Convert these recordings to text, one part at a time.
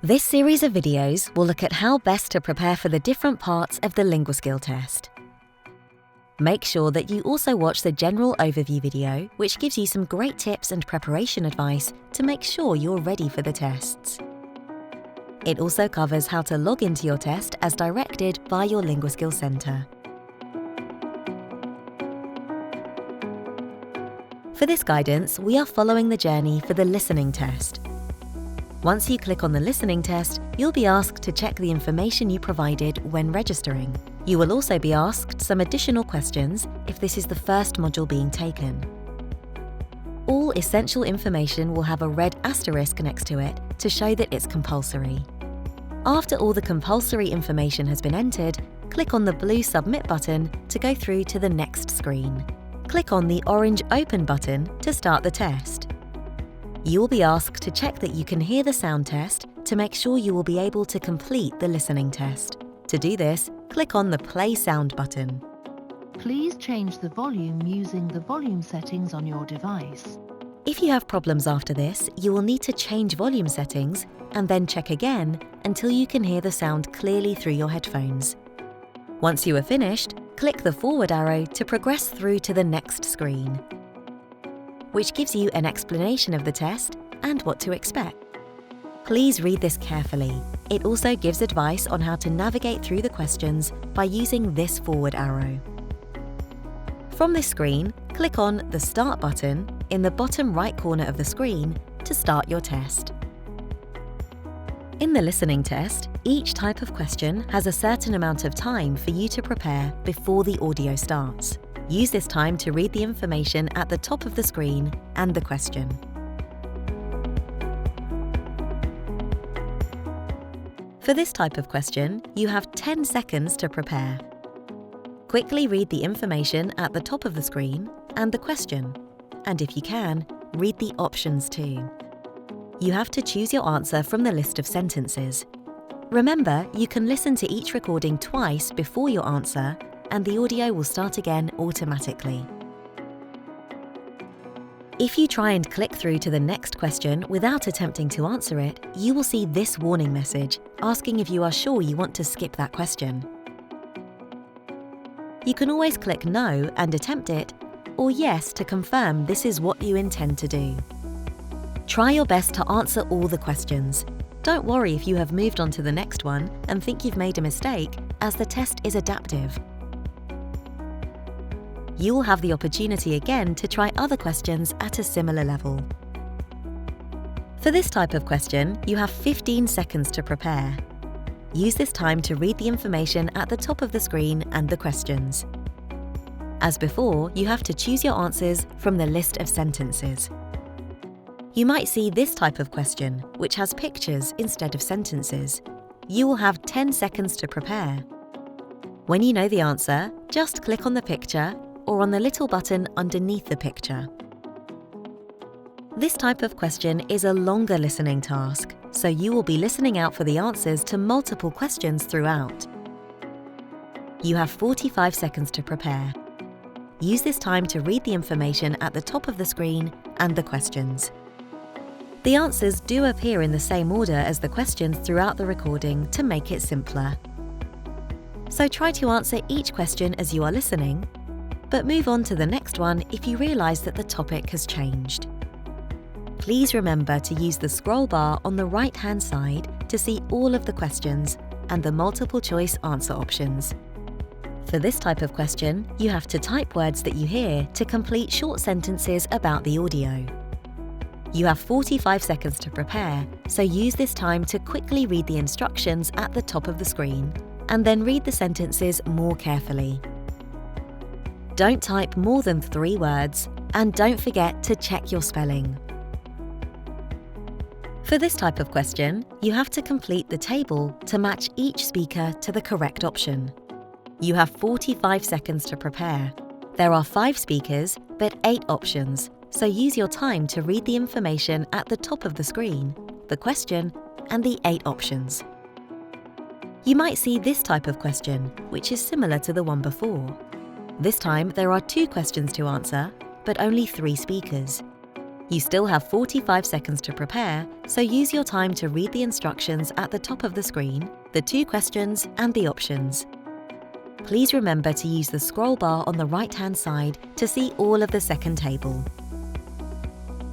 This series of videos will look at how best to prepare for the different parts of the Linguaskill test. Make sure that you also watch the general overview video, which gives you some great tips and preparation advice to make sure you're ready for the tests. It also covers how to log into your test as directed by your Linguaskill Centre. For this guidance, we are following the journey for the listening test. Once you click on the listening test, you'll be asked to check the information you provided when registering. You will also be asked some additional questions if this is the first module being taken. All essential information will have a red asterisk next to it to show that it's compulsory. After all the compulsory information has been entered, click on the blue Submit button to go through to the next screen. Click on the orange Open button to start the test. You will be asked to check that you can hear the sound test to make sure you will be able to complete the listening test. To do this, click on the Play Sound button. Please change the volume using the volume settings on your device. If you have problems after this, you will need to change volume settings and then check again until you can hear the sound clearly through your headphones. Once you are finished, click the forward arrow to progress through to the next screen, which gives you an explanation of the test and what to expect. Please read this carefully. It also gives advice on how to navigate through the questions by using this forward arrow. From this screen, click on the Start button in the bottom right corner of the screen to start your test. In the listening test, each type of question has a certain amount of time for you to prepare before the audio starts. Use this time to read the information at the top of the screen and the question. For this type of question, you have 10 seconds to prepare. Quickly read the information at the top of the screen and the question, and if you can, read the options too. You have to choose your answer from the list of sentences. Remember, you can listen to each recording twice before your answer, and the audio will start again automatically. If you try and click through to the next question without attempting to answer it, you will see this warning message asking if you are sure you want to skip that question. You can always click No and attempt it, or Yes to confirm this is what you intend to do. Try your best to answer all the questions. Don't worry if you have moved on to the next one and think you've made a mistake, as the test is adaptive. You will have the opportunity again to try other questions at a similar level. For this type of question, you have 15 seconds to prepare. Use this time to read the information at the top of the screen and the questions. As before, you have to choose your answers from the list of sentences. You might see this type of question, which has pictures instead of sentences. You will have 10 seconds to prepare. When you know the answer, just click on the picture or on the little button underneath the picture. This type of question is a longer listening task, so you will be listening out for the answers to multiple questions throughout. You have 45 seconds to prepare. Use this time to read the information at the top of the screen and the questions. The answers do appear in the same order as the questions throughout the recording to make it simpler. So try to answer each question as you are listening, but move on to the next one if you realise that the topic has changed. Please remember to use the scroll bar on the right-hand side to see all of the questions and the multiple choice answer options. For this type of question, you have to type words that you hear to complete short sentences about the audio. You have 45 seconds to prepare, so use this time to quickly read the instructions at the top of the screen and then read the sentences more carefully. Don't type more than 3 words, and don't forget to check your spelling. For this type of question, you have to complete the table to match each speaker to the correct option. You have 45 seconds to prepare. There are 5 speakers, but 8 options, so use your time to read the information at the top of the screen, the question, and the 8 options. You might see this type of question, which is similar to the one before. This time there are 2 questions to answer, but only 3 speakers. You still have 45 seconds to prepare, so use your time to read the instructions at the top of the screen, the 2 questions, and the options. Please remember to use the scroll bar on the right-hand side to see all of the second table.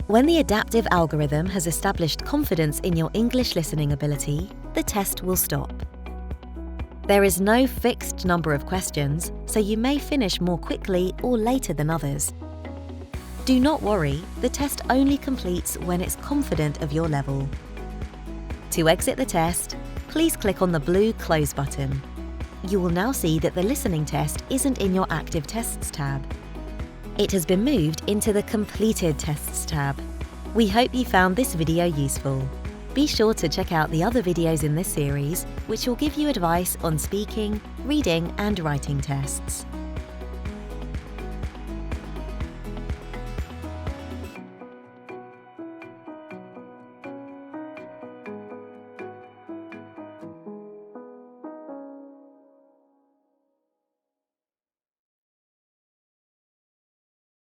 When the adaptive algorithm has established confidence in your English listening ability, the test will stop. There is no fixed number of questions, so you may finish more quickly or later than others. Do not worry, the test only completes when it's confident of your level. To exit the test, please click on the blue Close button. You will now see that the listening test isn't in your Active Tests tab. It has been moved into the Completed Tests tab. We hope you found this video useful. Be sure to check out the other videos in this series, which will give you advice on speaking, reading, and writing tests.